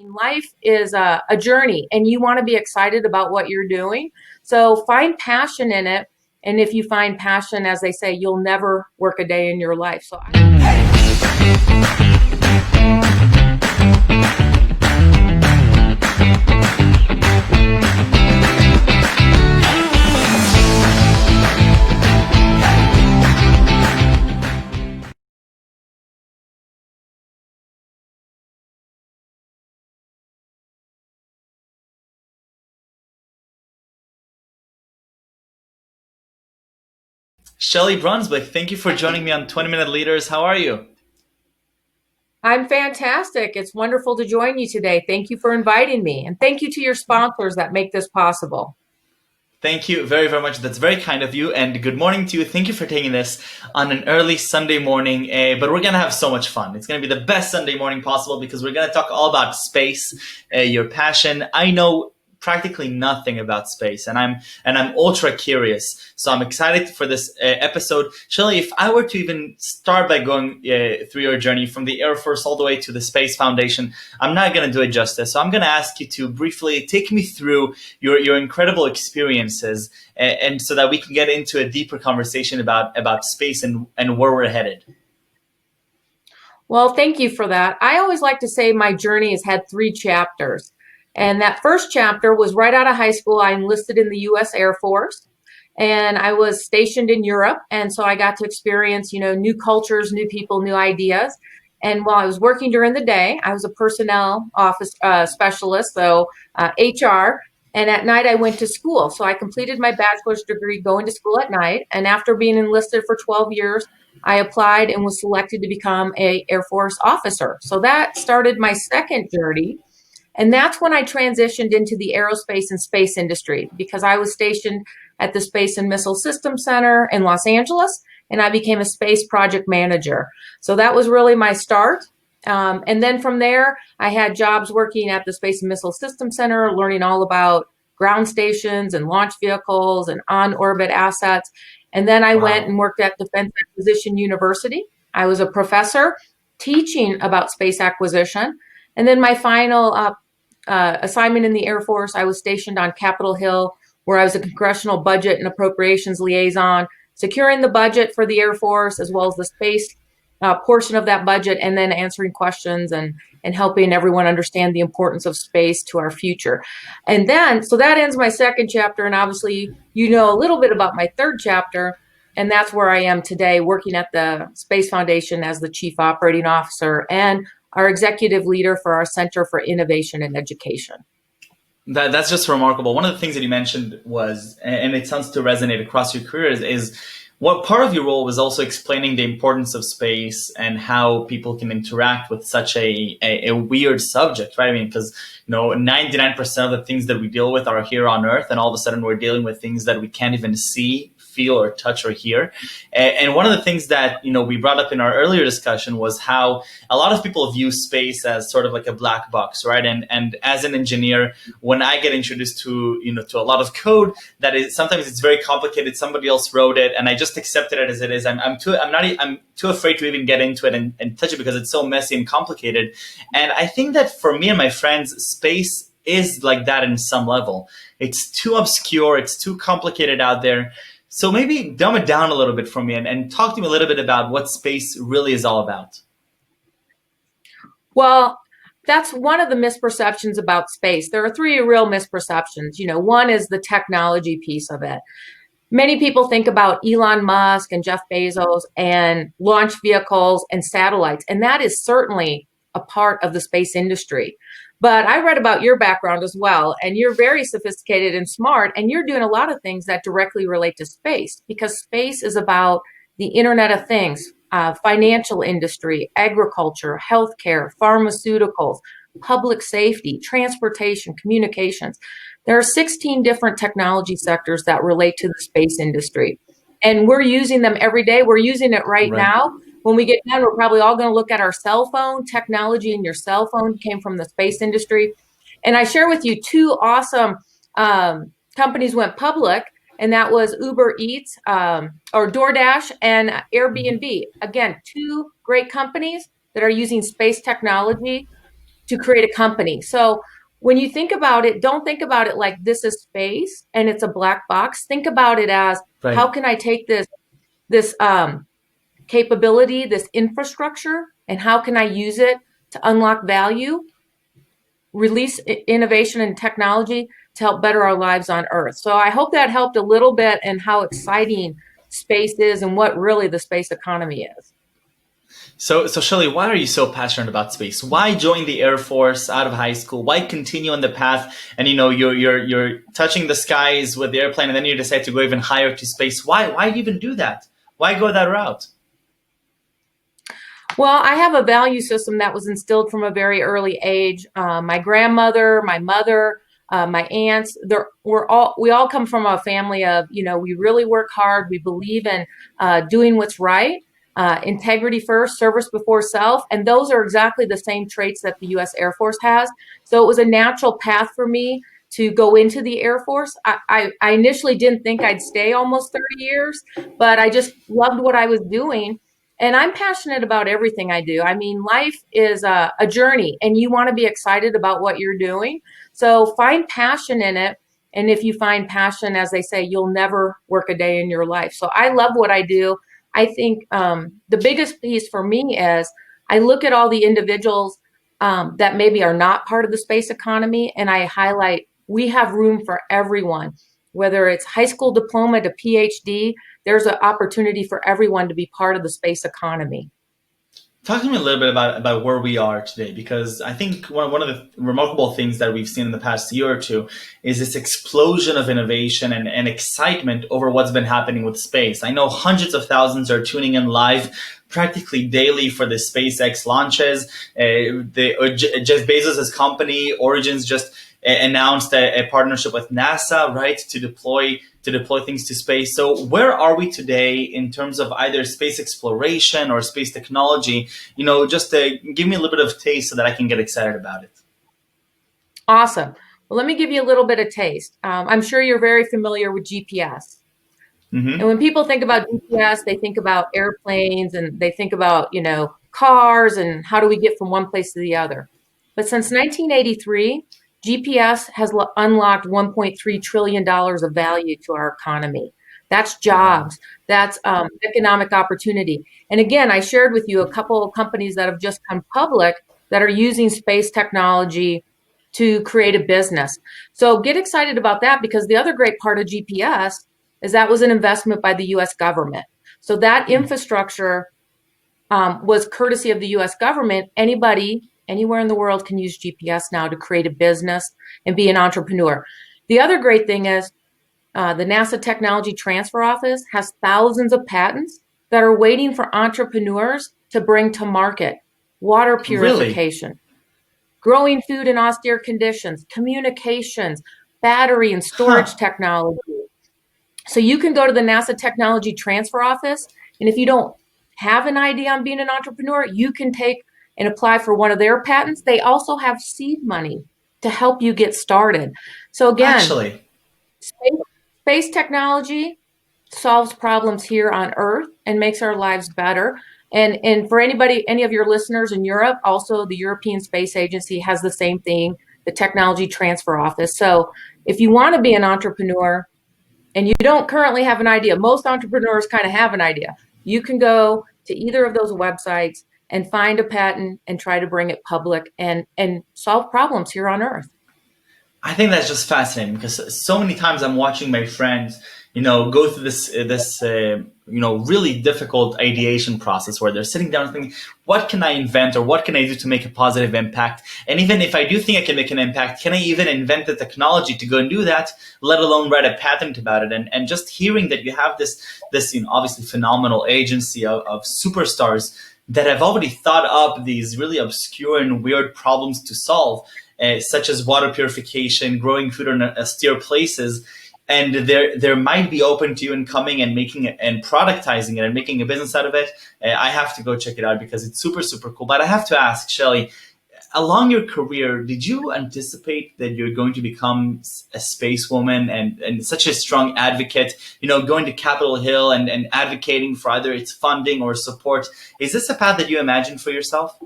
Life is a journey, and you want to be excited about what you're doing. So find passion in it. And if you find passion, as they say, you'll never work a day in your life. Shelli Brunswick, thank you for joining me on 20 Minute Leaders. How are you? I'm fantastic. It's wonderful to join you today. Thank you for inviting me. And thank you to your sponsors that make this possible. Thank you very, very much. That's very kind of you. And good morning to you. Thank you for taking this on an early Sunday morning. But we're going to have so much fun. It's going to be the best Sunday morning possible because we're going to talk all about space, your passion. I know practically nothing about space, and I'm ultra curious. So I'm excited for this episode. Shelli, if I were to even start by going through your journey from the Air Force all the way to the Space Foundation, I'm not going to do it justice. So I'm going to ask you to briefly take me through your incredible experiences, and so that we can get into a deeper conversation about space and where we're headed. Well, thank you for that. I always like to say my journey has had three chapters. And that first chapter was right out of high school. I enlisted in the U.S. Air Force, and I was stationed in Europe. And so I got to experience, new cultures, new people, new ideas. And while I was working during the day, I was a personnel office specialist, so HR. And at night, I went to school. So I completed my bachelor's degree going to school at night. And after being enlisted for 12 years, I applied and was selected to become an Air Force officer. So that started my second journey. And that's when I transitioned into the aerospace and space industry because I was stationed at the Space and Missile Systems Center in Los Angeles, and I became a space project manager. So that was really my start. And then from there, I had jobs working at the Space and Missile Systems Center, learning all about ground stations and launch vehicles and on-orbit assets. And then I went Wow. and worked at Defense Acquisition University. I was a professor teaching about space acquisition. And then my final assignment in the Air Force, I was stationed on Capitol Hill, where I was a Congressional Budget and Appropriations Liaison, securing the budget for the Air Force as well as the space portion of that budget, and then answering questions and helping everyone understand the importance of space to our future. And then, so that ends my second chapter, and obviously you know a little bit about my third chapter, and that's where I am today, working at the Space Foundation as the Chief Operating Officer and our executive leader for our Center for Innovation and Education. That's just remarkable. One of the things that you mentioned was, and it sounds to resonate across your career, is what part of your role was also explaining the importance of space and how people can interact with such a weird subject, right? I mean, because 99% of the things that we deal with are here on Earth, and all of a sudden we're dealing with things that we can't even see, feel, or touch or hear. And one of the things that we brought up in our earlier discussion was how a lot of people view space as sort of like a black box, right? And as an engineer, when I get introduced to to a lot of code, that is sometimes it's very complicated. Somebody else wrote it, and I just accepted it as it is. I'm too afraid to even get into it and touch it because it's so messy and complicated. And I think that for me and my friends, space is like that in some level. It's too obscure. It's too complicated out there. So maybe dumb it down a little bit for me and talk to me a little bit about what space really is all about. Well, that's one of the misperceptions about space. There are three real misperceptions. One is the technology piece of it. Many people think about Elon Musk and Jeff Bezos and launch vehicles and satellites, and that is certainly a part of the space industry. But I read about your background as well, and you're very sophisticated and smart, and you're doing a lot of things that directly relate to space because space is about the Internet of Things, financial industry, agriculture, healthcare, pharmaceuticals, public safety, transportation, communications. There are 16 different technology sectors that relate to the space industry, and we're using them every day. We're using it right Right. now. When we get done, we're probably all going to look at our cell phone. Technology in your cell phone came from the space industry. And I share with you two awesome companies went public, and that was Uber Eats or DoorDash and Airbnb. Again, two great companies that are using space technology to create a company. So when you think about it, don't think about it like this is space and it's a black box. Think about it as, how Right. can I take this capability, this infrastructure, and how can I use it to unlock value, release innovation and technology to help better our lives on Earth. So I hope that helped a little bit in how exciting space is and what really the space economy is. So Shelly, why are you so passionate about space? Why join the Air Force out of high school? Why continue on the path? And you're touching the skies with the airplane, and then you decide to go even higher to space. Why even do that? Why go that route? Well, I have a value system that was instilled from a very early age. My grandmother, my mother, my aunts, we all come from a family of, we really work hard. We believe in doing what's right, integrity first, service before self. And those are exactly the same traits that the U.S. Air Force has. So it was a natural path for me to go into the Air Force. I initially didn't think I'd stay almost 30 years, but I just loved what I was doing. And I'm passionate about everything I do. I mean, life is a journey, and you want to be excited about what you're doing. So find passion in it. And if you find passion, as they say, you'll never work a day in your life. So I love what I do. I think the biggest piece for me is I look at all the individuals that maybe are not part of the space economy, and I highlight we have room for everyone, whether it's high school diploma to PhD. There's an opportunity for everyone to be part of the space economy. Talk to me a little bit about where we are today, because I think one of the remarkable things that we've seen in the past year or two is this explosion of innovation and excitement over what's been happening with space. I know hundreds of thousands are tuning in live practically daily for the SpaceX launches. Jeff Bezos' company Origins just announced a partnership with NASA, right, to deploy things to space. So where are we today in terms of either space exploration or space technology? Just to give me a little bit of taste so that I can get excited about it. Awesome. Well, let me give you a little bit of taste. I'm sure you're very familiar with GPS. And Mm-hmm. when people think about GPS, they think about airplanes and they think about, cars and how do we get from one place to the other. But since 1983, GPS has unlocked $1.3 trillion of value to our economy. That's Wow. jobs. That's economic opportunity. And again, I shared with you a couple of companies that have just come public that are using space technology to create a business. So get excited about that, because the other great part of GPS is that was an investment by the U.S. government. So that infrastructure was courtesy of the U.S. government. Anybody, anywhere in the world can use GPS now to create a business and be an entrepreneur. The other great thing is the NASA Technology Transfer Office has thousands of patents that are waiting for entrepreneurs to bring to market. Water Really? purification, growing food in austere conditions, communications, battery and storage Huh. technology. So you can go to the NASA Technology Transfer Office, and if you don't have an idea on being an entrepreneur, you can take and apply for one of their patents. They also have seed money to help you get started. So again, Actually, space, space technology solves problems here on Earth and makes our lives better. And for any of your listeners in Europe, also the European Space Agency has the same thing, the Technology Transfer Office. So if you want to be an entrepreneur, and you don't currently have an idea, most entrepreneurs kind of have an idea. You can go to either of those websites and find a patent and try to bring it public and solve problems here on Earth. I think that's just fascinating, because so many times I'm watching my friends, go through this really difficult ideation process where they're sitting down and thinking, what can I invent or what can I do to make a positive impact? And even if I do think I can make an impact, can I even invent the technology to go and do that, let alone write a patent about it? And just hearing that you have this obviously phenomenal agency of superstars that have already thought up these really obscure and weird problems to solve, such as water purification, growing food in austere places, and there might be open to you and coming and making it and productizing it and making a business out of it. I have to go check it out because it's super, super cool. But I have to ask, Shelly, along your career, did you anticipate that you're going to become a space woman and such a strong advocate, going to Capitol Hill and advocating for either its funding or support? Is this a path that you imagined for yourself?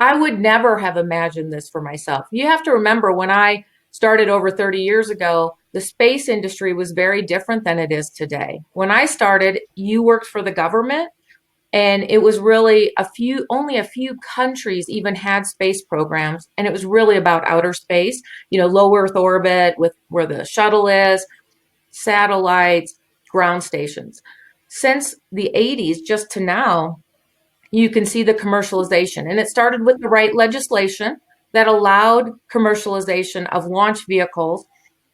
I would never have imagined this for myself. You have to remember when I started over 30 years ago, the space industry was very different than it is today. When I started, you worked for the government, and it was really only a few countries even had space programs, and it was really about outer space, low Earth orbit with where the shuttle is, satellites, ground stations. Since the 80s, just to now, you can see the commercialization. And it started with the right legislation that allowed commercialization of launch vehicles,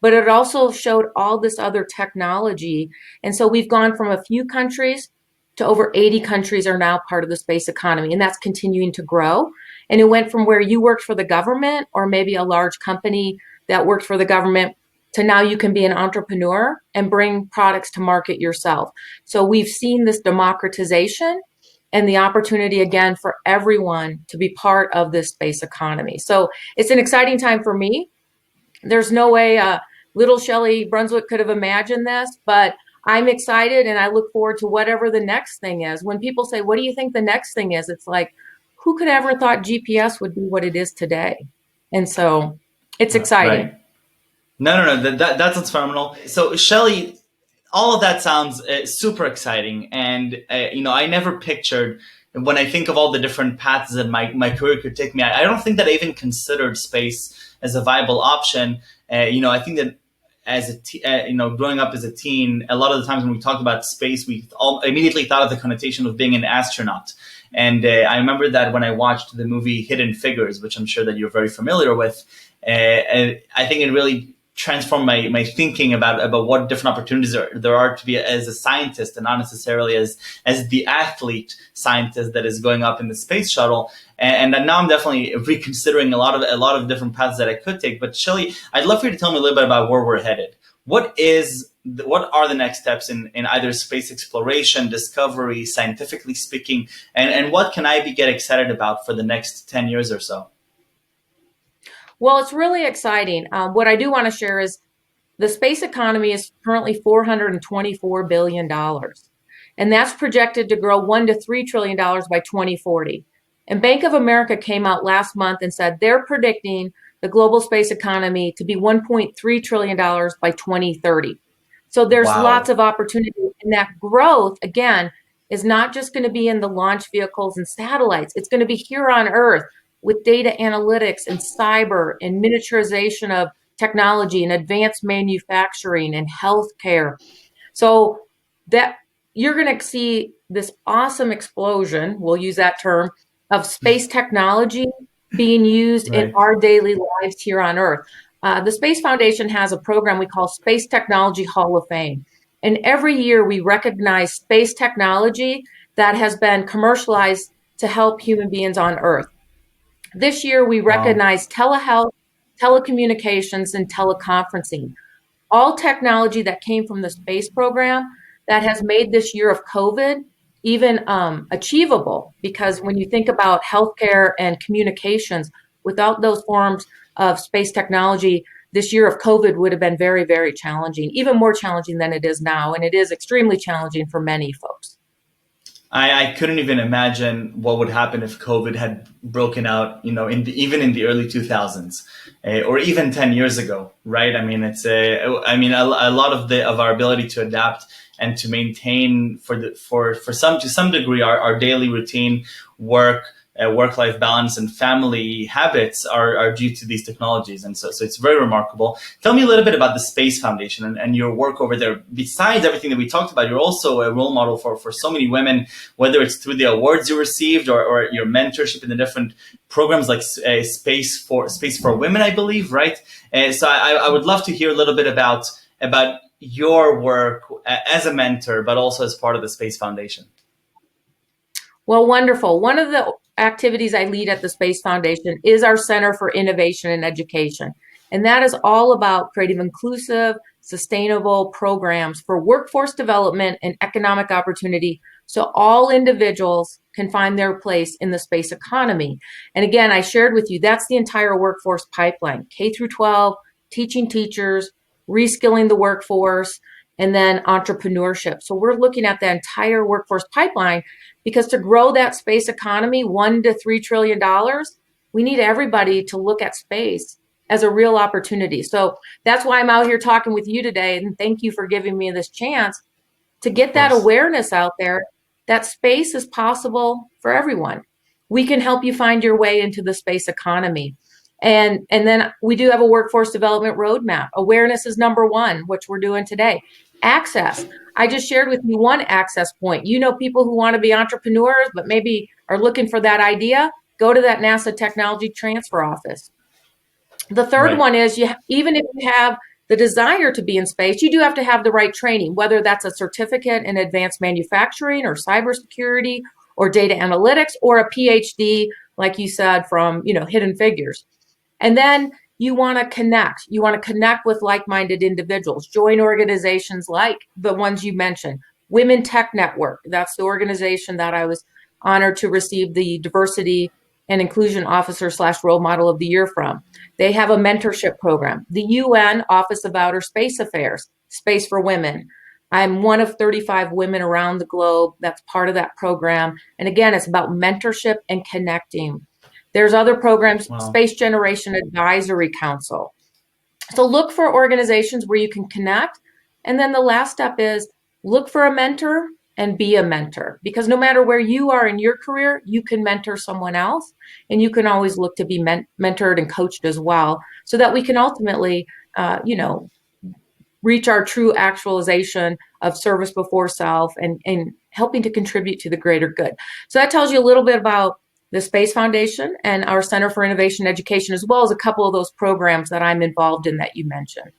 but it also showed all this other technology. And so we've gone from a few countries to over 80 countries are now part of the space economy, and that's continuing to grow. And it went from where you worked for the government or maybe a large company that worked for the government to now you can be an entrepreneur and bring products to market yourself. So we've seen this democratization and the opportunity again for everyone to be part of this space economy. So it's an exciting time for me. There's no way little Shelli Brunswick could have imagined this, but I'm excited and I look forward to whatever the next thing is. When people say, what do you think the next thing is? It's like, who could ever thought GPS would be what it is today? And so it's exciting. Right. No. That sounds phenomenal. So Shelli, all of that sounds super exciting. And, I never pictured, when I think of all the different paths that my career could take me, I don't think that I even considered space as a viable option. I think that growing up as a teen, a lot of the times when we talked about space, we all immediately thought of the connotation of being an astronaut. And I remember that when I watched the movie Hidden Figures, which I'm sure that you're very familiar with, I think it really transform my thinking about what different opportunities there are to be as a scientist and not necessarily as the athlete scientist that is going up in the space shuttle. And now I'm definitely reconsidering a lot of different paths that I could take. But Shelli, I'd love for you to tell me a little bit about where we're headed. What are the next steps in either space exploration, discovery, scientifically speaking, and what can I get excited about for the next 10 years or so? Well, it's really exciting. What I do want to share is the space economy is currently $424 billion, and that's projected to grow $1 to $3 trillion by 2040. And Bank of America came out last month and said they're predicting the global space economy to be $1.3 trillion by 2030. So there's lots Wow. of opportunity, and that growth, again, is not just going to be in the launch vehicles and satellites. It's going to be here on Earth with data analytics and cyber and miniaturization of technology and advanced manufacturing and healthcare. So that you're going to see this awesome explosion, we'll use that term, of space technology being used in Right. our daily lives here on Earth. The Space Foundation has a program we call Space Technology Hall of Fame. And every year we recognize space technology that has been commercialized to help human beings on Earth. This year, we Wow. recognize telehealth, telecommunications, and teleconferencing, all technology that came from the space program that has made this year of COVID even achievable. Because when you think about healthcare and communications, without those forms of space technology, this year of COVID would have been very, very challenging, even more challenging than it is now. And it is extremely challenging for many folks. I couldn't even imagine what would happen if COVID had broken out, even in the early 2000s, or even 10 years ago, right? I mean, a lot of our ability to adapt and to maintain to some degree our daily routine, work-life balance and family habits are due to these technologies. And so it's very remarkable. Tell me a little bit about the Space Foundation and your work over there. Besides everything that we talked about, you're also a role model for so many women, whether it's through the awards you received or your mentorship in the different programs like Space4Women, I believe, right? So I would love to hear a little bit about your work as a mentor, but also as part of the Space Foundation. Well, wonderful. One of the activities I lead at the Space Foundation is our Center for Innovation and Education. And that is all about creating inclusive, sustainable programs for workforce development and economic opportunity so all individuals can find their place in the space economy. And again, I shared with you, that's the entire workforce pipeline, K through 12, teaching teachers, reskilling the workforce, and then entrepreneurship. So we're looking at the entire workforce pipeline because to grow that space economy $1 to $3 trillion, We need everybody to look at space as a real opportunity. So that's why I'm out here talking with you today. And thank you for giving me this chance to get that awareness out there that space is possible for everyone. We can help you find your way into the space economy. And then we do have a workforce development roadmap. Awareness is number one, which we're doing today. Access. I just shared with you one access point. You know, people who want to be entrepreneurs, but maybe are looking for that idea, go to that NASA Technology Transfer Office. The third one is even if you have the desire to be in space, you do have to have the right training, whether that's a certificate in advanced manufacturing or cybersecurity or data analytics or a PhD, like you said, from, Hidden Figures. And then you want to connect. You want to connect with like-minded individuals, join organizations like the ones you mentioned. WomenTech Network, that's the organization that I was honored to receive the Diversity and Inclusion Officer / Role Model of the Year from. They have a mentorship program. The UN Office of Outer Space Affairs, Space for Women. I'm one of 35 women around the globe that's part of that program. And again, it's about mentorship and connecting. There's other programs, Space Generation Advisory Council. So look for organizations where you can connect. And then the last step is look for a mentor and be a mentor, because no matter where you are in your career, you can mentor someone else, and you can always look to be mentored and coached as well, so that we can ultimately, reach our true actualization of service before self and helping to contribute to the greater good. So that tells you a little bit about the Space Foundation and our Center for Innovation Education, as well as a couple of those programs that I'm involved in that you mentioned.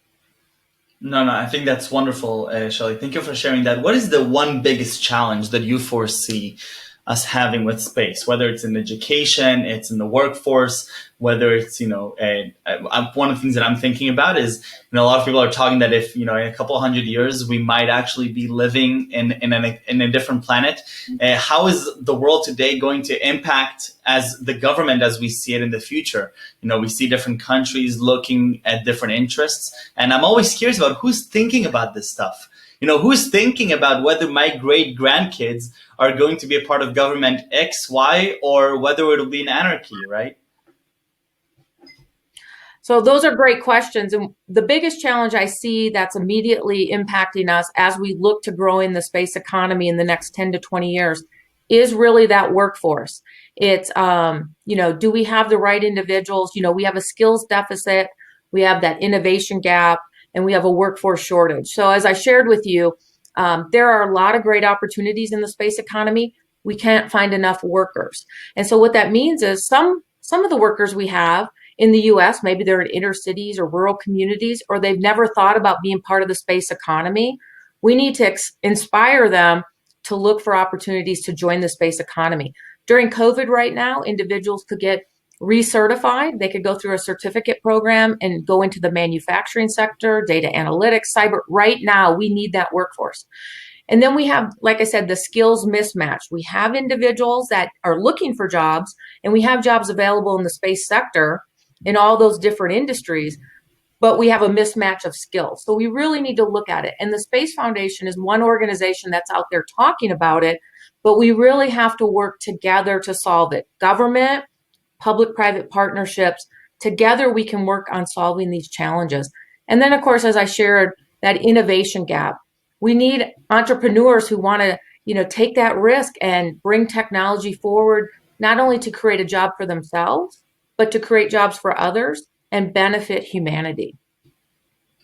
No, I think that's wonderful, Shelli. Thank you for sharing that. What is the one biggest challenge that you foresee us having with space, whether it's in education, it's in the workforce, whether it's, one of the things that I'm thinking about is, a lot of people are talking that if, in a couple hundred years, we might actually be living in a different planet. How is the world today going to impact as the government as we see it in the future? We see different countries looking at different interests. And I'm always curious about who's thinking about this stuff. Who's thinking about whether my great grandkids are going to be a part of government X, Y, or whether it'll be an anarchy, right? So those are great questions. And the biggest challenge I see that's immediately impacting us as we look to growing the space economy in the next 10 to 20 years is really that workforce. It's, do we have the right individuals? We have a skills deficit, we have that innovation gap, and we have a workforce shortage. So as I shared with you, there are a lot of great opportunities in the space economy. We can't find enough workers. And so what that means is some of the workers we have in the US, maybe they're in inner cities or rural communities, or they've never thought about being part of the space economy. We need to inspire them to look for opportunities to join the space economy. During COVID right now, individuals could get recertified. They could go through a certificate program and go into the manufacturing sector, data analytics, cyber. Right now, we need that workforce. And then we have, like I said, the skills mismatch. We have individuals that are looking for jobs, and we have jobs available in the space sector in all those different industries, but we have a mismatch of skills. So we really need to look at it. And the Space Foundation is one organization that's out there talking about it, but we really have to work together to solve it. Government, public-private partnerships, together we can work on solving these challenges. And then, of course, as I shared, that innovation gap. We need entrepreneurs who want to, take that risk and bring technology forward, not only to create a job for themselves, but to create jobs for others and benefit humanity.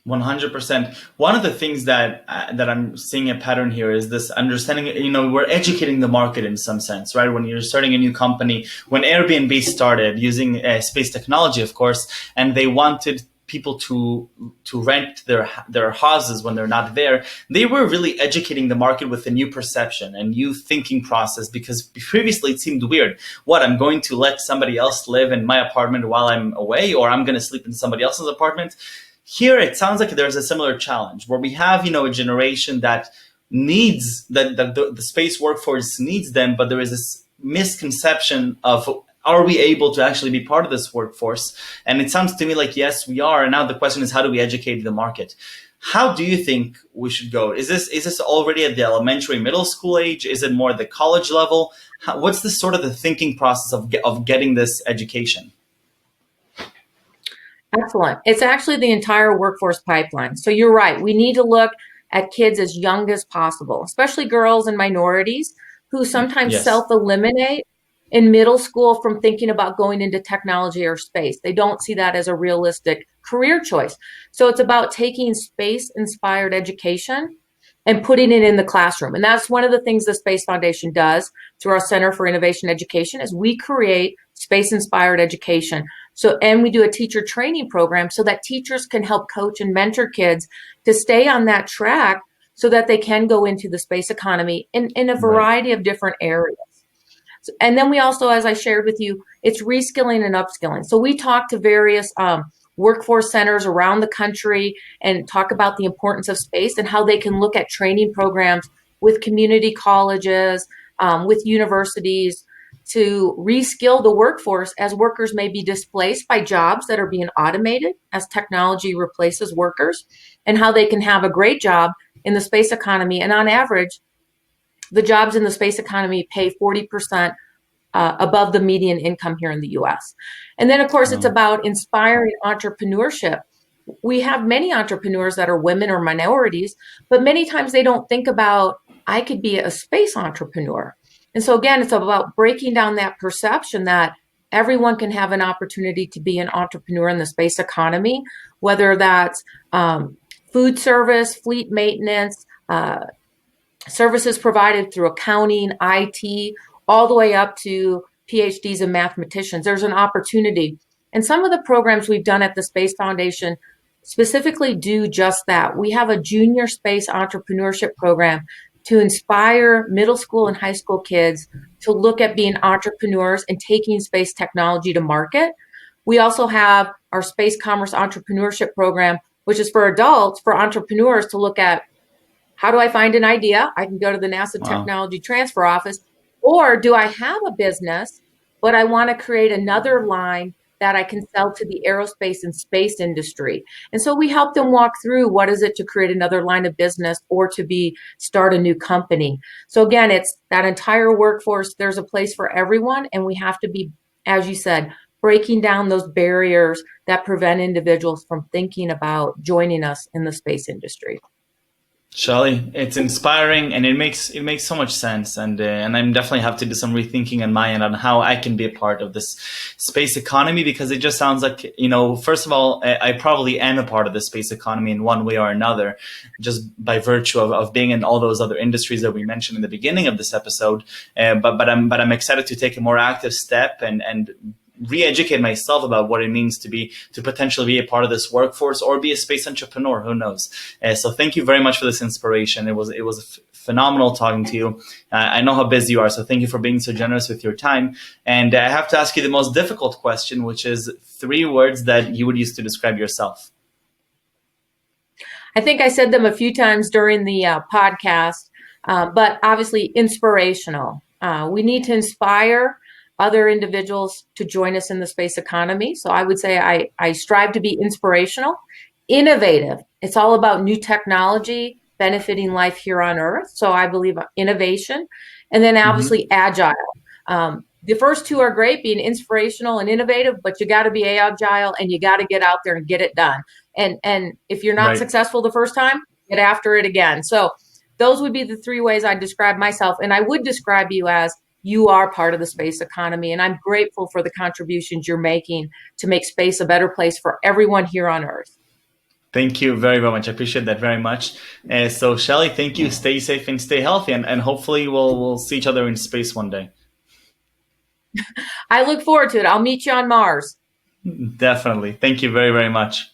100%. One of the things that I'm seeing a pattern here is this understanding, we're educating the market in some sense, right? When you're starting a new company, when Airbnb started using space technology, of course, and they wanted people to rent their houses when they're not there, they were really educating the market with a new perception and new thinking process, because previously it seemed weird. What, I'm going to let somebody else live in my apartment while I'm away, or I'm going to sleep in somebody else's apartment? Here, it sounds like there's a similar challenge where we have, a generation that needs, that the space workforce needs them, but there is this misconception of, are we able to actually be part of this workforce? And it sounds to me like, yes, we are. And now the question is, how do we educate the market? How do you think we should go? Is this already at the elementary, middle school age? Is it more at the college level? What's the sort of the thinking process of getting this education? Excellent. It's actually the entire workforce pipeline. So you're right. We need to look at kids as young as possible, especially girls and minorities who sometimes Yes. self-eliminate in middle school from thinking about going into technology or space. They don't see that as a realistic career choice. So it's about taking space-inspired education and putting it in the classroom. And that's one of the things the Space Foundation does through our Center for Innovation Education is we create space-inspired education. So, and we do a teacher training program so that teachers can help coach and mentor kids to stay on that track so that they can go into the space economy in a Right. variety of different areas. And then we also, as I shared with you, it's reskilling and upskilling. So we talk to various workforce centers around the country and talk about the importance of space and how they can look at training programs with community colleges, with universities to reskill the workforce as workers may be displaced by jobs that are being automated as technology replaces workers, and how they can have a great job in the space economy. And on average, the jobs in the space economy pay 40% above the median income here in the US. And then, of course, it's about inspiring entrepreneurship. We have many entrepreneurs that are women or minorities, but many times they don't think about, I could be a space entrepreneur. And so, again, it's about breaking down that perception that everyone can have an opportunity to be an entrepreneur in the space economy, whether that's food service, fleet maintenance, services provided through accounting, IT, all the way up to PhDs and mathematicians. There's an opportunity. And some of the programs we've done at the Space Foundation specifically do just that. We have a junior space entrepreneurship program to inspire middle school and high school kids to look at being entrepreneurs and taking space technology to market. We also have our Space Commerce Entrepreneurship Program, which is for adults, for entrepreneurs to look at, how do I find an idea? I can go to the NASA Technology Transfer Office. Or do I have a business, but I want to create another line that I can sell to the aerospace and space industry? And so we help them walk through what is it to create another line of business or to start a new company. So again, it's that entire workforce. There's a place for everyone. And we have to be, as you said, breaking down those barriers that prevent individuals from thinking about joining us in the space industry. Shelli, it's inspiring and it makes so much sense, and I'm definitely have to do some rethinking on my end on how I can be a part of this space economy, because it just sounds like, first of all, I probably am a part of the space economy in one way or another, just by virtue of being in all those other industries that we mentioned in the beginning of this episode. But I'm excited to take a more active step and re-educate myself about what it means to potentially be a part of this workforce or be a space entrepreneur. Who knows? So thank you very much for this inspiration. It was phenomenal talking to you. I know how busy you are, so thank you for being so generous with your time. And I have to ask you the most difficult question, which is 3 words that you would use to describe yourself. I think I said them a few times during the podcast, but obviously inspirational. We need to inspire other individuals to join us in the space economy. So I would say I strive to be inspirational, innovative. It's all about new technology benefiting life here on Earth. So I believe innovation, and then obviously agile. The first 2 are great, being inspirational and innovative, but you got to be agile and you got to get out there and get it done. And if you're not successful the first time, get after it again. So those would be the 3 ways I describe myself. And I would describe you as, you are part of the space economy, and I'm grateful for the contributions you're making to make space a better place for everyone here on Earth. Thank you very, very much. I appreciate that very much. So Shelli, thank you. Stay safe and stay healthy, and hopefully we'll see each other in space one day. I look forward to it. I'll meet you on Mars. Definitely. Thank you very, very much.